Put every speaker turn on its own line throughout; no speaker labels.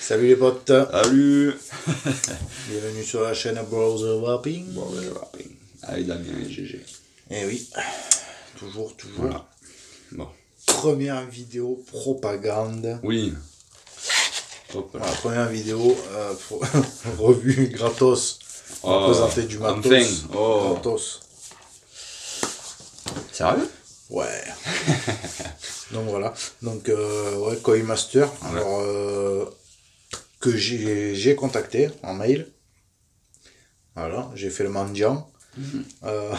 Salut les potes.
Salut.
Bienvenue sur la chaîne Browser Wapping.
Browser Wapping. Avec Damien et GG.
Eh oui, toujours.
Voilà. Bon.
Première vidéo propagande.
Oui. Hop là.
Voilà, première vidéo revue gratos. On va présenter du matos.
Enfin. Oh.
Gratos.
Sérieux?
Ouais. Donc voilà. Donc ouais, Coinmaster.
Ouais.
Alors que j'ai contacté en mail. Voilà, j'ai fait le mendiant.
Ben.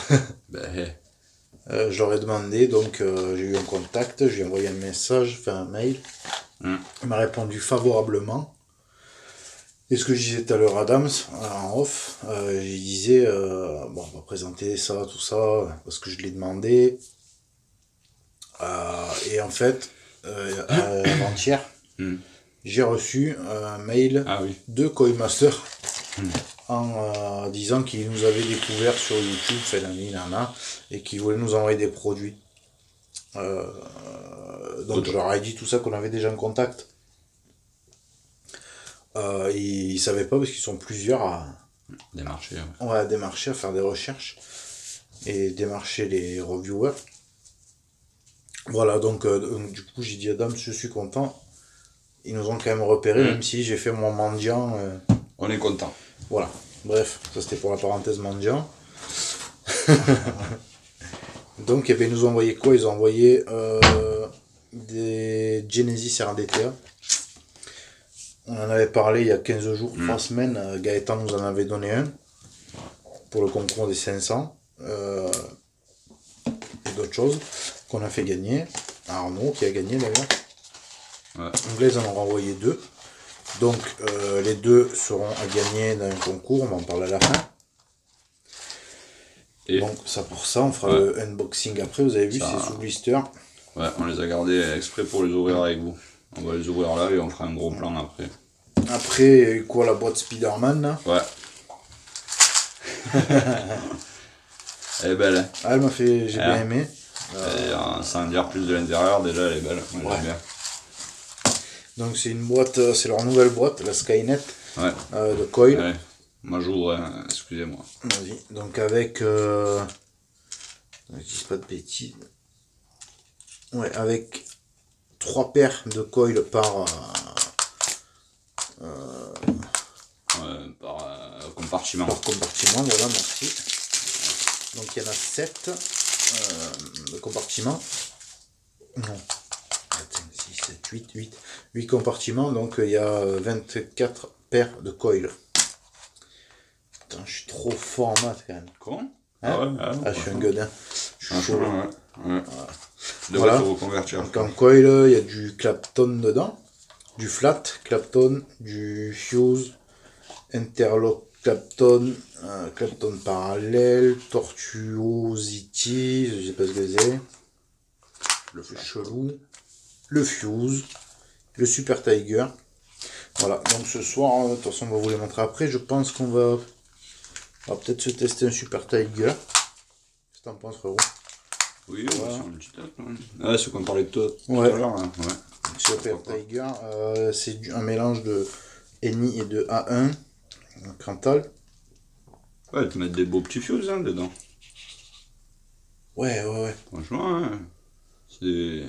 Je leur ai demandé, donc j'ai eu un contact, je lui ai envoyé un message, fait un mail. Il m'a répondu favorablement. Et ce que je disais tout à l'heure à Adams, en off, je disais, bon, on va présenter ça, tout ça, parce que je l'ai demandé. Et en fait, avant-hier, j'ai reçu un mail de Coinmaster en disant qu'ils nous avaient découvert sur YouTube, fait nana, et qu'ils voulaient nous envoyer des produits. Donc je leur ai dit tout ça qu'on avait déjà en contact. Ils savaient pas parce qu'ils sont plusieurs à
démarcher.
Ouais, à démarcher, à faire des recherches et démarcher les reviewers. Voilà, donc du coup j'ai dit à Adam, je suis content. Ils nous ont quand même repéré, même si j'ai fait mon mendiant.
On est content.
Voilà, bref, ça c'était pour la parenthèse mendiant. Donc ils nous ont envoyé quoi? Ils ont envoyé des Genesis RDTA. On en avait parlé il y a 15 jours, 3 semaines. Gaëtan nous en avait donné un pour le concours des 500. Et d'autres choses qu'on a fait gagner. Arnaud qui a gagné d'ailleurs.
Ouais.
Donc là ils en ont renvoyé 2. Donc les 2 seront à gagner dans un concours, on va en parler à la fin. Et donc ça pour ça, on fera le unboxing après, vous avez vu, c'est sous blister.
Ouais, on les a gardés exprès pour les ouvrir avec vous. On va les ouvrir là et on fera un gros plan après.
Après, il y a eu quoi, la boîte Spider-Man là?
Ouais. Elle est belle, hein.
Ah, elle m'a fait, j'ai bien aimé.
Sans dire plus de l'intérieur, déjà elle est belle. Moi, j'aime bien.
Donc c'est une boîte, c'est leur nouvelle boîte, la Skynet de Coil.
Ouais. Moi j'ouvre, excusez-moi.
Vas-y. Donc avec, je dis pas de bêtises. Ouais, avec 3 paires de coils par
compartiment.
Par compartiment, voilà, merci. Donc il y en a 7 de compartiments. Non. 6, 7, 8 compartiments, donc il y a 24 paires de coils. Putain, je suis trop fort en maths quand même.
Con?
Hein? Je suis un godin. Je suis chaud.
Voilà. Reconvertir.
Donc en coil, il y a du Clapton dedans, du flat Clapton, du fuse, interlock Clapton, Clapton parallèle, tortuosity, je sais pas ce que c'est. Le chelou. Le fuse, le Super Tiger. Voilà, donc ce soir, de toute façon on va vous les montrer après. Je pense qu'on va peut-être se tester un Super Tiger. Qu'est-ce que t'en penses, frérot?
Oui, on va faire une petite tête. Ah, c'est qu'on parlait de toi tout
à
l'heure. Hein.
Super Tiger, c'est un mélange de Eni et de A1 Cantal.
Ouais, tu mets des beaux petits fuses dedans.
Ouais.
Franchement, c'est...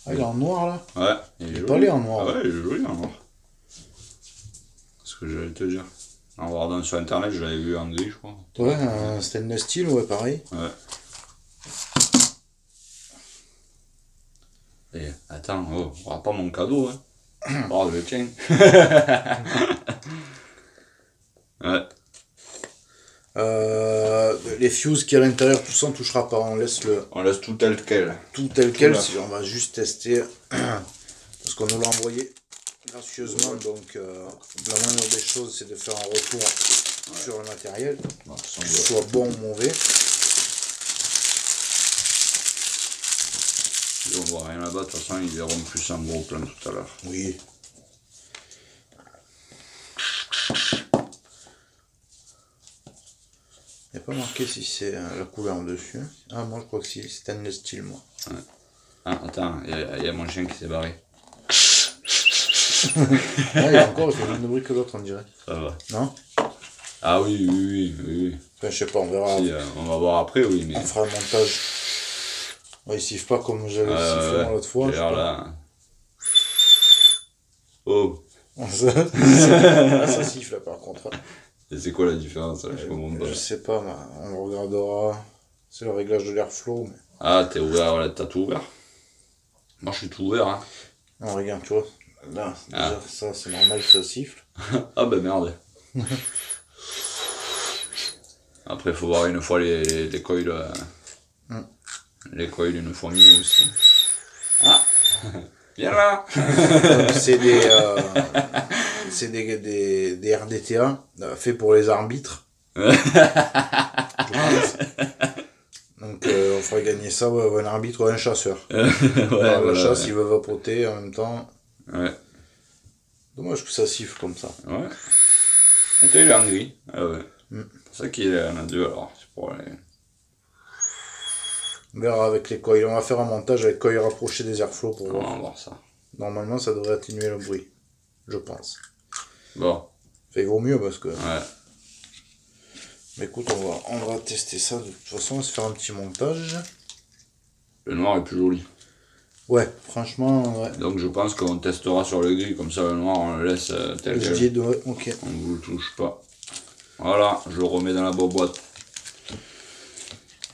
Ah, il est en noir là?
Ouais, il est
pas allé en noir.
Ah ouais, il est joli en noir. C'est ce que j'allais te dire. En regardant sur internet, je l'avais vu en gris, je crois.
Ouais, un stainless steel, ouais, pareil.
Ouais. Et attends, on aura pas mon cadeau, hein. Oh, le tien. Ouais.
Les fuses qui à l'intérieur, tout ça on touchera pas, on laisse
tout tel quel.
Tout tel quel, on va juste tester parce qu'on nous l'a envoyé gracieusement, donc la moindre des choses c'est de faire un retour sur le matériel, qu'il soit bon ou mauvais.
Et on voit rien là-bas, de toute façon ils verront plus en gros plan tout à l'heure.
Oui. Il n'y a pas marqué si c'est la couleur dessus. Ah, moi je crois que c'est stainless steel, moi.
Ouais. Ah, attends, il y a mon chien qui s'est barré.
Ah, il y a encore, il fait le même bruit que l'autre, on dirait.
Ça va.
Non?
Ah oui.
Enfin, je sais pas, on verra.
Si, on va voir après, oui, mais...
On fera le montage. Ouais, il siffle pas comme j'avais sifflé moi l'autre fois.
Là... Oh.
Ça siffle là, par contre.
Et c'est quoi la différence là, je comprends pas.
Je sais pas, mais on regardera. C'est le réglage de l'airflow. Mais...
Ah, t'es ouvert, là, t'as tout ouvert? Moi, je suis tout ouvert, hein.
On regarde, tu vois. Là, déjà, ça, c'est normal que ça siffle.
Ah, bah merde. Après, il faut voir une fois les coils. Les coils, une fois mis aussi. Ah! Viens là!
C'est des RDTA faits pour les arbitres. Donc on ferait gagner ça, ouais, un arbitre ou un chasseur. La chasse, il veut vapoter en même temps.
Ouais.
Dommage que ça siffle comme ça.
Ouais. Et toi, il est en gris. Ah ouais. C'est ça qu'il en a deux alors. C'est pour les...
On verra avec les coils. On va faire un montage avec coils rapprochés des airflow pour voir.
On va voir ça.
Normalement, ça devrait atténuer le bruit. Je pense.
Bon.
Enfin, il vaut mieux parce que...
Ouais.
Mais écoute, on va tester ça. De toute façon, on va se faire un petit montage.
Le noir est plus joli.
Ouais, franchement, ouais.
Donc je pense qu'on testera sur le gris, comme ça le noir on le laisse tel quel.
Ouais, ok.
On ne vous le touche pas. Voilà, je le remets dans la boîte.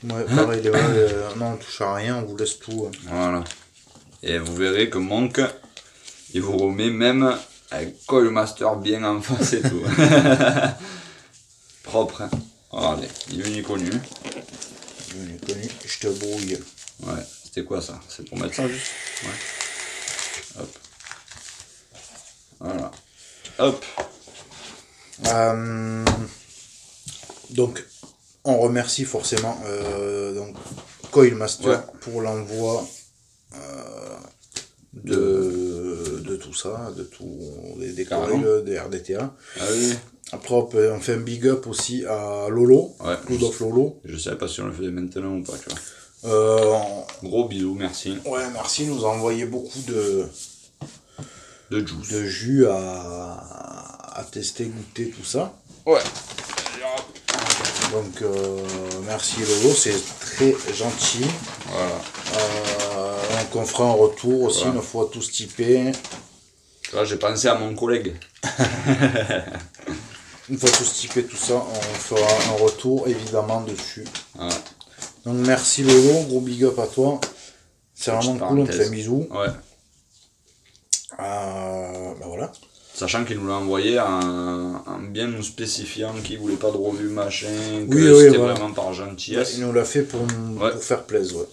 Ouais, pareil, non, on touche à rien, on vous laisse tout.
Voilà. Et vous verrez que Monk, il vous remet même un coil master bien en face et tout. Propre, hein. Regardez, il est venu connu.
Je te brouille.
Ouais, c'était quoi ça? C'est pour mettre ça juste? Ouais. Hop. Voilà. Hop.
Donc, on remercie forcément donc, Coil Master pour l'envoi de tout ça, de tout des coils, des RDTA.
Ah oui.
Après, on fait un big up aussi à Lolo, Cloud of Lolo.
Je sais pas si on le fait maintenant ou pas, tu vois. Gros bisous, merci.
Ouais, merci, il nous a envoyé beaucoup de jus à tester, goûter, tout ça.
Ouais.
Donc, merci Lolo, c'est très gentil.
Voilà.
Donc, on fera un retour aussi, une fois tous typés.
Tu vois, j'ai pensé à mon collègue.
Une fois tous typés, tout ça, on fera un retour évidemment dessus.
Ouais.
Donc, merci Lolo, gros big up à toi. C'est vraiment cool, on te fait un bisou.
Ouais.
Bah voilà.
Sachant qu'il nous l'a envoyé en bien nous spécifiant qu'il voulait pas de revue machin, que c'était vraiment par gentillesse.
Ouais, il nous l'a fait pour faire plaisir. Ouais.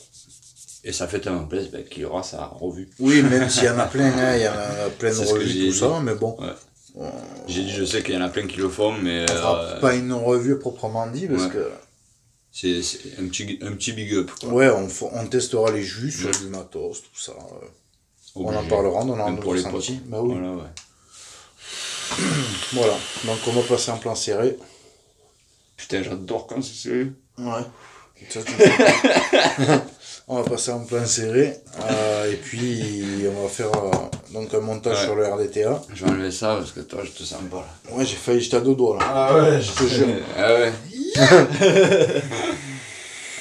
Et ça fait tellement plaisir qu'il aura sa revue.
Oui, même s'il y en a plein, hein, il y en a plein de revues, tout ça, mais bon.
Ouais. J'ai dit, je sais qu'il y en a plein qui le font, mais...
On fera pas une revue proprement dit, parce que...
C'est un petit big up, quoi.
Ouais, on testera les jus sur du matos, tout ça. On en parlera, on en a
pour les
ressenti.
potes.
Bah oui.
Voilà, ouais.
Voilà, donc on va passer en plan serré.
Putain, j'adore quand c'est serré.
Ouais. On va passer en plan serré. Et puis on va faire donc un montage sur le RDTA.
Je vais enlever ça parce que toi je te sens pas là.
Ouais, j'ai failli jeter à deux doigts là.
Ah ouais, je te jure. Ah ouais.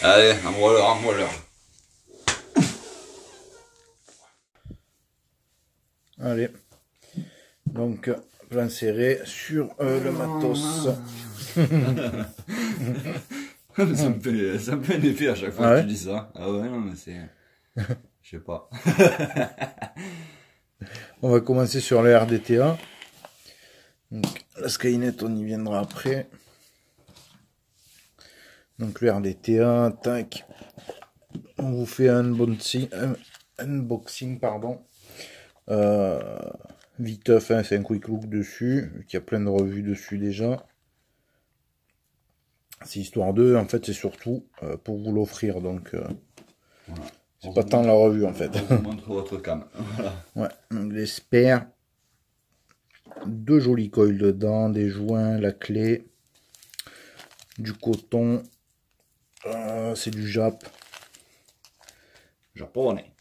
Allez, envoie-leur.
Allez. Donc, plan serré sur le matos.
Ça me fait un effet à chaque fois que tu dis ça. Ah ouais, non, mais c'est... Je sais pas.
On va commencer sur le RDTA. Donc, la Skynet, on y viendra après. Donc, le RDTA, tac. On vous fait un unboxing, pardon. Viteuf, hein, c'est un quick look dessus, il y a plein de revues dessus déjà. C'est histoire d'eux, en fait c'est surtout pour vous l'offrir, donc voilà. C'est pas tant la revue en fait.
On vous montre votre cam. Voilà.
Ouais, donc j'espère. Deux jolis coils dedans, des joints, la clé, du coton, c'est du Jap.
Japonais.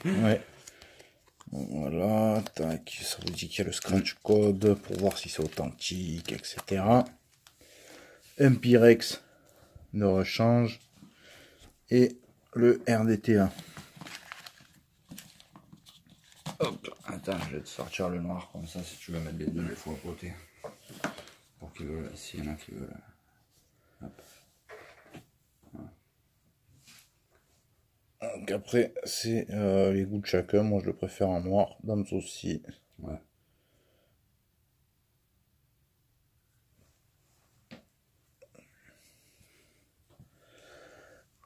Ouais. Voilà, tac, ça vous dit qu'il y a le scratch code pour voir si c'est authentique, etc. Un Pyrex de rechange et le RDTA. Hop, attends, je vais te sortir le noir comme ça si tu veux mettre les deux, il faut à côté. Pour qu'ils veulent, s'il y en a qui veulent. Hop. Voilà. Donc après, c'est les goûts de chacun. Moi, je le préfère en noir. Dams aussi. Ouais.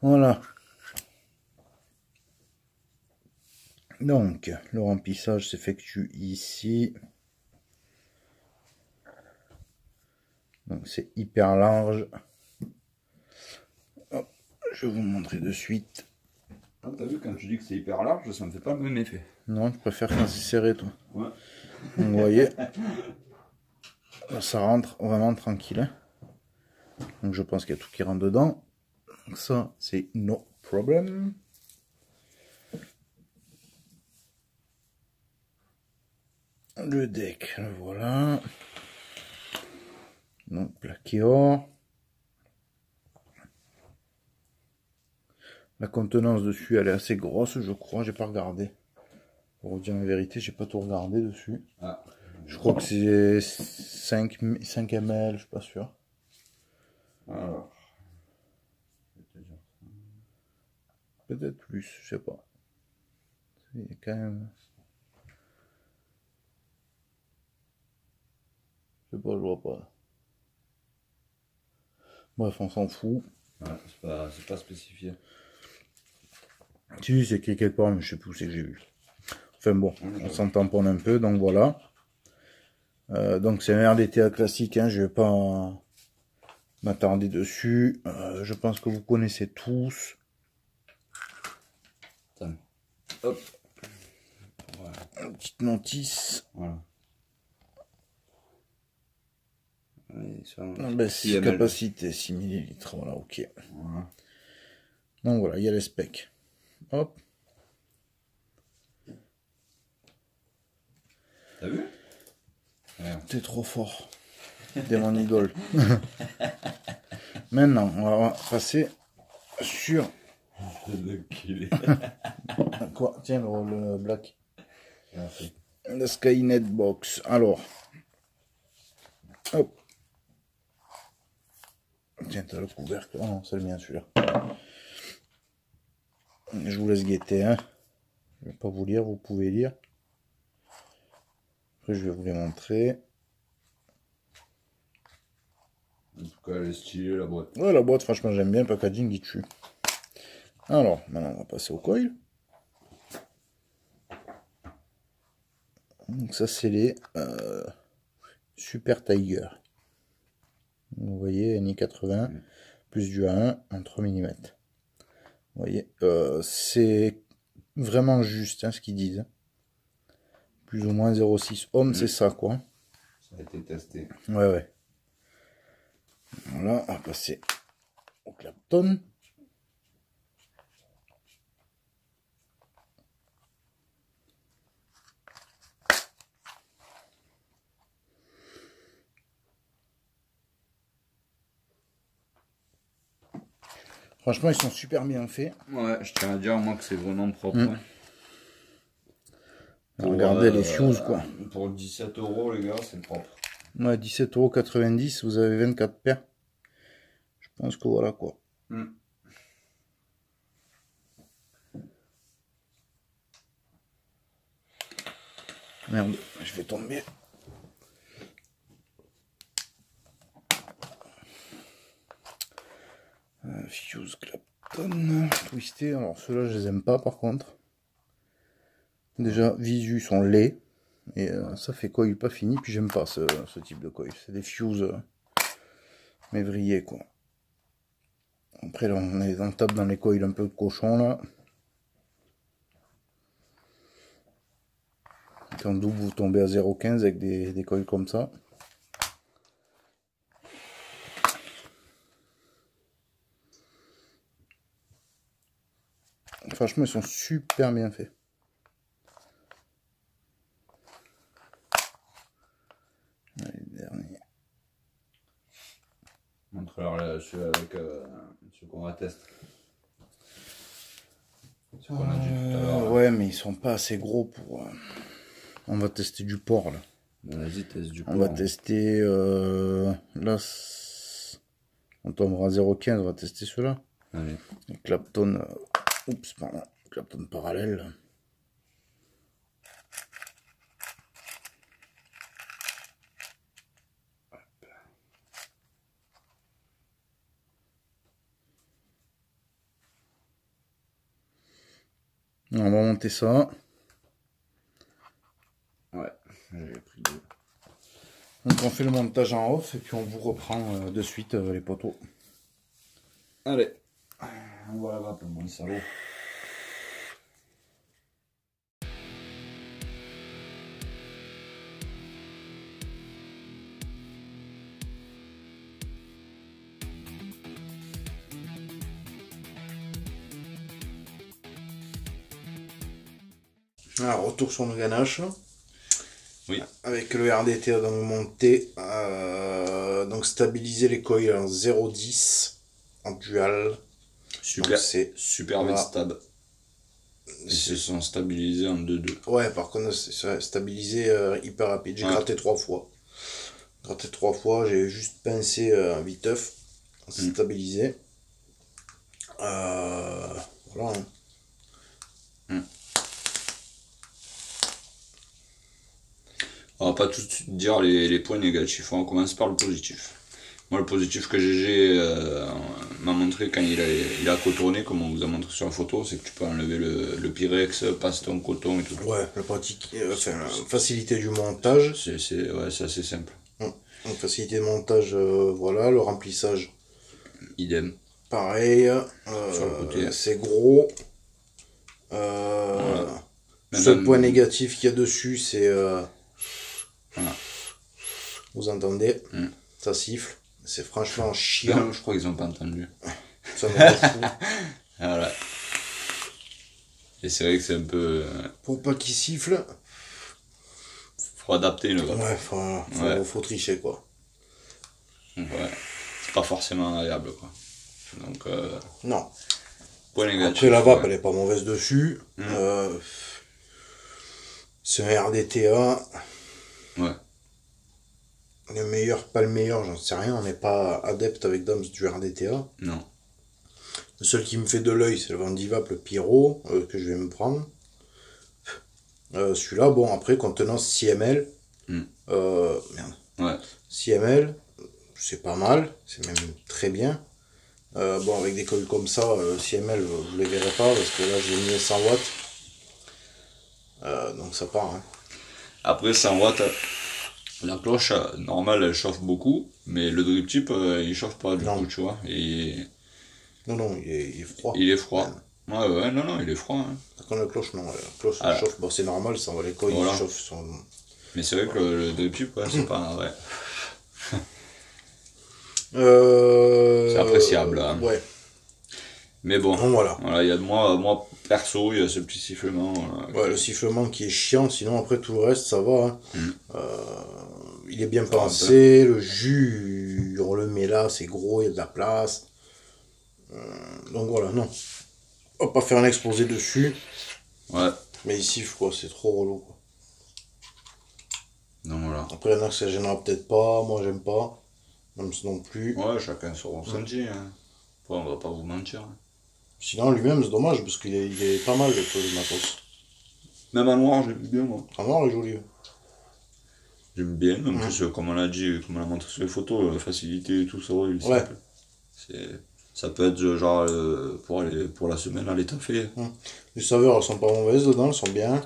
Voilà. Donc, le remplissage s'effectue ici. Donc, c'est hyper large. Hop, je vais vous montrer de suite.
Ah, t'as vu, quand tu dis que c'est hyper large, ça me fait pas le même effet.
Non, je préfère quand c'est serré, toi.
Ouais.
Donc, vous voyez, là, ça rentre vraiment tranquille. Hein. Donc, je pense qu'il y a tout qui rentre dedans. Donc, ça, c'est no problem. Le deck, voilà. Donc, plaqué or. La contenance dessus, elle est assez grosse, je crois. J'ai pas regardé. Pour vous dire la vérité, j'ai pas tout regardé dessus.
Ah.
Je crois que c'est 5 ml, je suis pas sûr.
Alors.
Peut-être plus, je sais pas. Il y a quand même. Je sais pas, je vois pas. Bref, on s'en fout.
Ouais, c'est pas spécifié.
Si, c'est écrit quelque part, mais je sais plus où c'est que j'ai vu. Enfin bon, on s'en tamponne un peu, donc voilà. Donc c'est un RDTA classique, hein, je vais pas m'attarder dessus. Je pense que vous connaissez tous.
Attends. Hop.
Voilà. Une petite notice.
Voilà. Oui,
capacité 6 ml, voilà, ok.
Voilà.
Donc voilà, il y a les specs. Hop.
T'as vu?
T'es trop fort. T'es mon idole. Maintenant, on va passer sur... Quoi? Tiens, le black.
Merci.
La Skynet Box. Alors. Hop. Tiens, t'as le couvercle. Oh non, c'est le mien celui-là. Je vous laisse guetter. Hein. Je vais pas vous lire, vous pouvez lire. Après, je vais vous les montrer.
En tout cas, elle est stylée la boîte.
Ouais, la boîte, franchement, j'aime bien le packaging, il tue. Alors, maintenant, on va passer au coil. Donc, ça, c'est les Super Tiger. Vous voyez, NI80, plus du A1 en 3 mm. Vous voyez, c'est vraiment juste hein, ce qu'ils disent. Plus ou moins 0,6 ohm, c'est ça, quoi.
Ça a été testé.
Ouais, ouais. Voilà, on va passer au Clapton. Franchement, ils sont super bien faits.
Ouais, je tiens à dire moi que c'est vraiment propre. Hein.
Regardez les fuses, quoi.
Pour 17 € les gars, c'est propre.
Ouais, 17,90 €, vous avez 24 paires. Je pense que voilà, quoi. Merde, je vais tomber. Fuse Clapton, Twisté. Alors ceux-là, je les aime pas par contre. Déjà, visu sont laids. Et ça fait coil pas fini. Puis j'aime pas ce type de coil. C'est des fuses mévriers quoi. Après là, on tape dans les coils un peu de cochon là. Quand double vous tombez à 0,15 avec des coils comme ça. Franchement, ils sont super bien faits.
celui avec ce qu'on va tester. Ce qu'on a dit tout à l'heure.
Ouais, mais ils sont pas assez gros pour... On va tester du porc, là.
Vas-y, teste du porc.
On va tester... Là, on tombera à 0,15, on va tester ceux-là.
Allez.
Le Clapton... Oups, pardon. Clapton parallèle. On va monter ça.
Ouais, j'avais pris deux.
Donc on fait le montage en off et puis on vous reprend de suite les poteaux.
Allez, on voit là-bas pour mon salaud.
Alors, retour sur nos ganaches.
Oui.
Avec le RDT donc monté. Donc stabiliser les coils en 0,10 en dual.
Super,
c'est
super vite stab. Ils se sont stabilisés en 2-2.
Ouais, par contre, c'est stabilisé hyper rapide. J'ai gratté 3 fois. Gratté 3 fois, j'ai juste pincé viteuf. C'est stabilisé. Voilà.
On va pas tout de suite dire les points négatifs, on commence par le positif. Moi, le positif que GG m'a montré quand il a cotonné, comme on vous a montré sur la photo, c'est que tu peux enlever le Pyrex, passer ton coton et tout.
Ouais, la facilité du montage.
C'est assez simple.
Donc, facilité de montage, voilà. Le remplissage,
idem.
Pareil.
Sur le côté.
C'est gros.
Voilà.
Le seul point négatif qu'il y a dessus, c'est...
Voilà.
Vous entendez, ça siffle. C'est franchement chiant.
Je crois qu'ils ont pas entendu.
Ça me rend fou.
Voilà. Et c'est vrai que c'est un peu...
Pour pas qu'il siffle,
faut adapter le
ouais, faut tricher quoi.
Ouais. C'est pas forcément agréable quoi. Donc
non.
Point négatif.
Après la vape elle est pas mauvaise dessus. C'est un RDTA.
Ouais.
Le meilleur, pas le meilleur, j'en sais rien. On n'est pas adepte avec Dams du RDTA.
Non.
Le seul qui me fait de l'œil, c'est le Vandivap, le Pyro, que je vais me prendre. Celui-là, bon, après, contenance 6 ml. Merde.
Ouais.
6 ml, c'est pas mal, c'est même très bien. Bon, avec des coils comme ça, 6 ml, vous les verrez pas, parce que là, j'ai mis 100 watts. Donc ça part. Hein.
Après, 100 watts, la cloche normale, elle chauffe beaucoup, mais le drip tip, il chauffe pas du coup, tu vois.
Non, il est froid.
Il est froid. Ouais, non, il est froid. Hein.
Par contre, la cloche, non, la cloche chauffe. Bon, c'est normal, ça va les coils, ils chauffent.
Mais c'est vrai que le drip tip, ouais, c'est pas vrai. C'est appréciable. Hein.
Ouais.
Mais bon,
voilà,
il y a de moi perso, il y a ce petit sifflement.
Ouais, le sifflement qui est chiant, sinon après tout le reste, ça va. Hein. Il est bien pensé, le jus, on le met là, c'est gros, il y a de la place. Donc voilà, non. On va pas faire un exposé dessus.
Ouais.
Mais il siffle quoi, c'est trop relou quoi.
Donc voilà.
Après, il y en a que ça gênera peut-être pas, moi j'aime pas. Même non plus.
Ouais, chacun son ressenti. Hein. Après, on va pas vous mentir. Hein.
Sinon, lui-même, c'est dommage parce qu'il est pas mal le matos.
Même en noir, j'aime bien moi.
En noir, il est joli.
J'aime bien, en plus, comme on l'a dit, comme on l'a montré sur les photos, la facilité et tout, ça va, il est simple. Ça peut être genre pour la semaine à l'étaffer.
Les saveurs, elles sont pas mauvaises dedans, elles sont bien.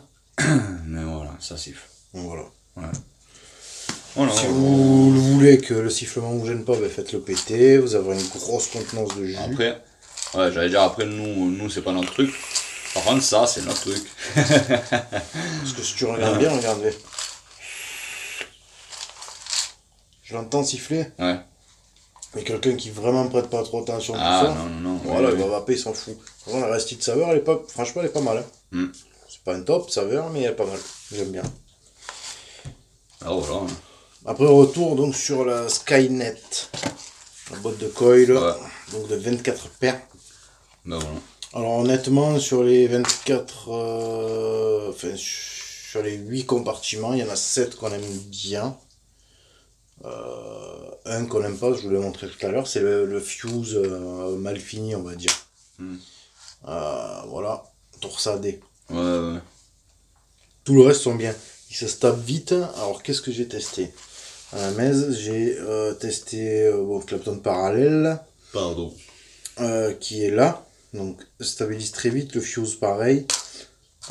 Mais voilà, ça siffle.
Donc voilà.
Ouais.
Voilà, si vous voulez que le sifflement ne vous gêne pas, ben faites-le péter, vous avez une grosse contenance de jus.
Après, ouais, j'allais dire, après nous c'est pas notre truc. Par contre, ça, c'est notre truc.
Parce que si tu regardes bien, regardez. Je l'entends siffler.
Ouais.
Mais quelqu'un qui vraiment prête pas trop attention à tout ça.
Non.
Voilà, il va vaper, il s'en fout. Par contre, la restite saveur, franchement, elle est pas mal. Hein. C'est pas un top saveur, mais elle est pas mal. J'aime bien.
Ah voilà.
Après, retour donc sur la Skynet. La boîte de coil,
Ouais.
donc de 24 paires.
Ben voilà.
Alors honnêtement, sur les 24, enfin sur les 8 compartiments, il y en a 7 qu'on aime bien. Un qu'on n'aime pas, je vous l'ai montré tout à l'heure, c'est le fuse mal fini, on va dire.
Hmm.
Voilà, torsadé.
Ouais, ouais.
Tout le reste sont bien. Ils se tapent vite. Alors qu'est-ce que j'ai testé? À la messe, j'ai testé Clapton parallèle,
Pardon.
qui est là. Donc stabilise très vite. Le fuse pareil.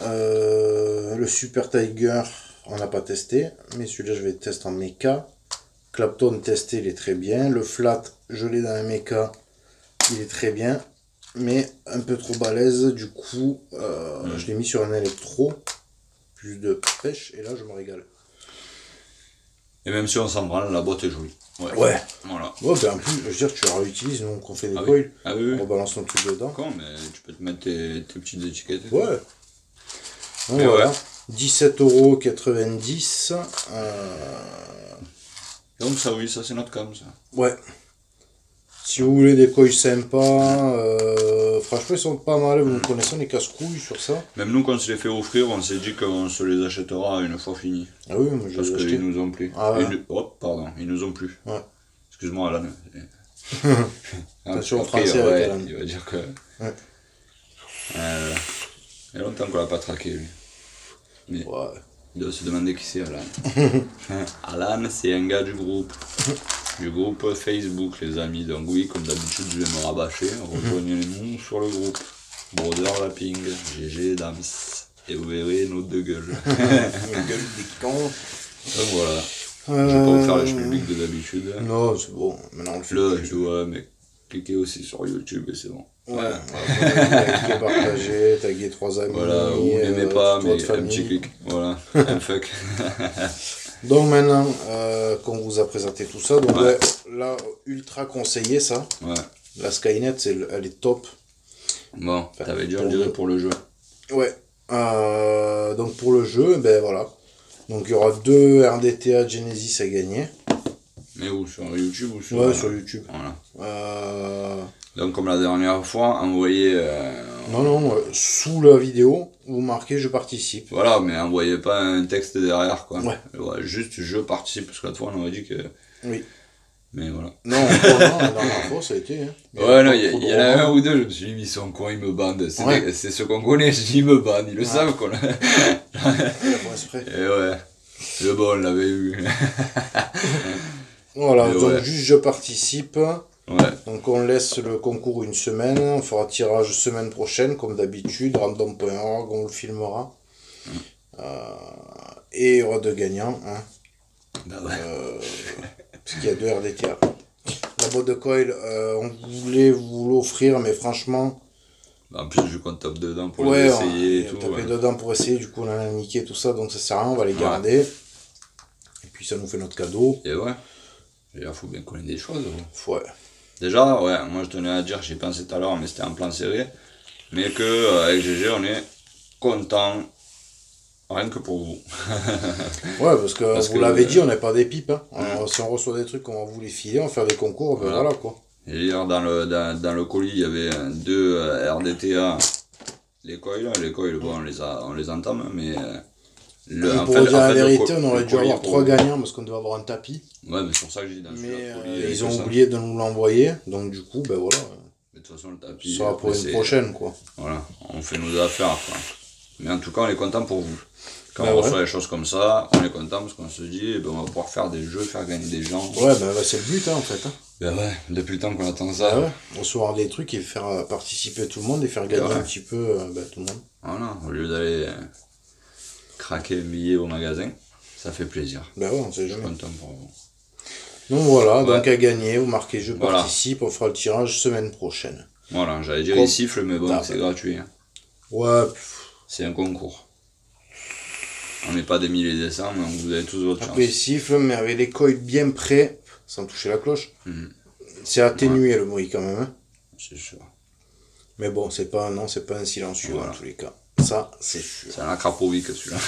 Le Super Tiger, on n'a pas testé. Mais celui-là, je vais tester en méca. Clapton testé, il est très bien. Le flat, je l'ai dans un méca. Il est très bien. Mais un peu trop balèze. Du coup, je l'ai mis sur un électro. Plus de pêche. Et là, je me régale.
Et même si on s'en branle, la boîte est jolie.
Ouais.
Voilà.
Ouais, ben en plus, je veux dire, tu la réutilises, nous, quand on fait des
Ah oui.
coils,
Ah oui,
on
oui.
rebalance nos trucs dedans.
Con, mais tu peux te mettre tes petites étiquettes. Et tout.
Ouais. Donc
Et
voilà,
ouais.
17,90 €.
Donc ça oui, ça c'est notre cam ça.
Ouais. Si vous voulez des coils sympas, franchement, ils sont pas mal. Vous nous connaissez, les casse-couilles sur ça.
Même nous quand on se les fait offrir, on s'est dit qu'on se les achètera une fois fini.
Ah oui, moi je
Parce
les ai
qu'ils
achetés.
nous ont plu.
Ah ouais.
Oh, pardon, ils nous ont plu.
Ouais.
Excuse-moi Alan.
Attention au
Après,
français
ouais,
avec Alan.
il va dire que...
Ouais.
Il y a longtemps qu'on l'a pas traqué lui. Mais
Ouais.
il doit se demander qui c'est Alan. Alan c'est un gars du groupe. Du groupe Facebook les amis. Donc oui, comme d'habitude je vais me rabâcher. Rejoignez-nous sur le groupe. Brother Lapping, GG Dams. Et vous verrez nos deux gueules.
Une gueule des cons.
Donc voilà. Je vais pas vous faire le schmilblick de d'habitude.
Non, c'est bon. Maintenant on le fait.
Là,
plus.
je dois, mais cliquez aussi sur YouTube et c'est bon.
Ouais, liker, partager, taguer 3 amis.
Voilà, vous n'aimez pas,
toute
mais
votre
un
famille.
petit clic. Voilà, un fuck.
Donc maintenant qu'on vous a présenté tout ça, donc
Ouais.
ouais, là, ultra conseillé ça.
Ouais.
La Skynet, elle est top.
Bon, t'avais dit, on
pour
dirait
nous.
pour le jeu.
Ouais. Donc pour le jeu, ben voilà. Donc il y aura 2 RDTA Genesis à gagner.
Mais où? Sur YouTube ou sur...
Ouais, sur YouTube.
Voilà. Donc comme la dernière fois, envoyez...
Non, sous la vidéo, vous marquez je participe.
Voilà, mais envoyez pas un texte derrière, quoi.
Ouais.
Juste je participe, parce que l'autre fois on aurait dit que...
Oui.
Mais voilà.
Non, encore non, la dernière fois ça a été. Hein.
Ouais, non, il y en a un ou deux, je me suis dit, ils sont cons, ils me bandent. C'est ceux qu'on connaît, je dis, ils me bandent, ils le savent, quoi. Et ouais. Le bon, on l'avait eu.
Voilà,
Mais
donc
ouais.
juste je participe.
Ouais.
Donc on laisse le concours une semaine, on fera tirage semaine prochaine comme d'habitude, random.org, on le filmera. Et il y aura 2 gagnants, hein,
Bah ouais.
parce qu'il y a 2 RDTA. La boîte de coil, on voulait vous l'offrir, mais franchement,
Bah, en plus, vu qu'on tape dedans pour
ouais,
les essayer et
on
tout.
tapait
Ouais.
dedans pour essayer, du coup on en a niqué tout ça, donc ça sert à rien, on va les garder. Et puis ça nous fait notre cadeau.
Et ouais. Il faut bien connaître des choses. Ouais.
Ouais.
Déjà, ouais, moi je tenais à dire, j'y pensé tout à l'heure, mais c'était en plan serré. Mais que avec GG, on est content. Rien que pour vous.
Ouais, parce que
Parce
vous
que,
l'avez dit, on n'est pas des pipes. Hein. Alors, si on reçoit des trucs, on va vous les filer, on va faire des concours, ben voilà quoi.
Et hier, dans le colis, il y avait 2 RDTA. Les coils, bon, on les entame, mais...
Pour dire la vérité,
le
on aurait
le
dû
colis
avoir
pour
3
vous.
gagnants parce qu'on devait avoir un tapis.
Ouais, mais c'est pour ça que j'ai dit dans
Mais
celui-là, le colis,
ils ont
tout ça.
oublié de nous l'envoyer, donc du coup, ben voilà.
Mais de toute façon, le tapis...
Ça sera pour
après,
une
c'est-
prochaine quoi.
Voilà, on fait nos affaires, quoi. Mais en tout cas, on est content pour vous. Quand
Bah
on
ouais.
reçoit des choses comme ça, on est content parce qu'on se dit, eh ben, on va pouvoir faire des jeux, faire gagner des gens.
Ouais, ben c'est le but hein, en fait. Hein.
Ben ouais, depuis le temps qu'on attend
Ah
ça.
ouais, recevoir des trucs et faire participer tout le monde et faire gagner
Ouais.
un petit peu tout le monde.
Voilà, au lieu d'aller craquer un billet au magasin, ça fait plaisir.
Ben ouais, on sait
Je suis
jamais.
content pour vous.
Donc voilà,
Ouais.
donc à gagner, vous marquez je
Voilà.
participe, on fera le tirage semaine prochaine.
Voilà, j'allais dire
Con-
il siffle, mais bon,
Ah,
c'est
bah.
gratuit. Hein.
Ouais,
C'est un concours. On n'est pas des milliers des cents, donc vous avez tous votre chance.
après il siffle, mais avec les coils bien près, sans toucher la cloche.
Mhm.
C'est atténué le bruit quand même. Hein.
C'est sûr.
Mais bon, c'est pas un silencieux
Voilà.
en tous les cas. Ça, c'est sûr.
C'est un acrapovic celui-là.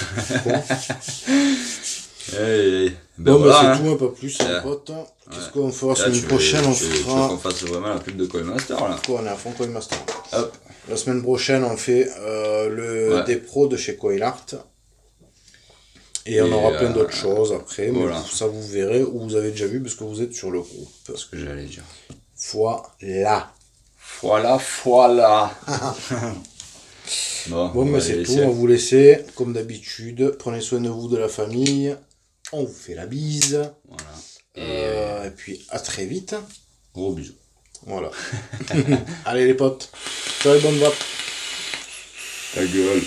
Ben
Bon,
voilà,
bah,
hein.
c'est tout, un peu plus,
Ouais.
mon pote. Qu'est-ce
Ouais.
qu'on fera
Là,
semaine prochaine? On
tu veux
fera.
qu'on fasse vraiment la pub de Coinmaster là.
Quoi, on est à fond Coin Master.
Hop.
La semaine prochaine, on fait le
Ouais.
des pros de chez Coilart. Et on aura plein d'autres choses après,
voilà.
mais ça vous verrez ou vous avez déjà vu parce que vous êtes sur le groupe.
C'est ce que j'allais dire.
Voilà.
Voilà.
Bon,
on
mais
va
c'est
les
tout,
laisser.
on va vous laisser. Comme d'habitude, prenez soin de vous, de la famille. On vous fait la bise.
Voilà.
Et puis à très vite.
Gros bisous.
Voilà. Allez les potes. Ciao et bonne vape.
Ta gueule.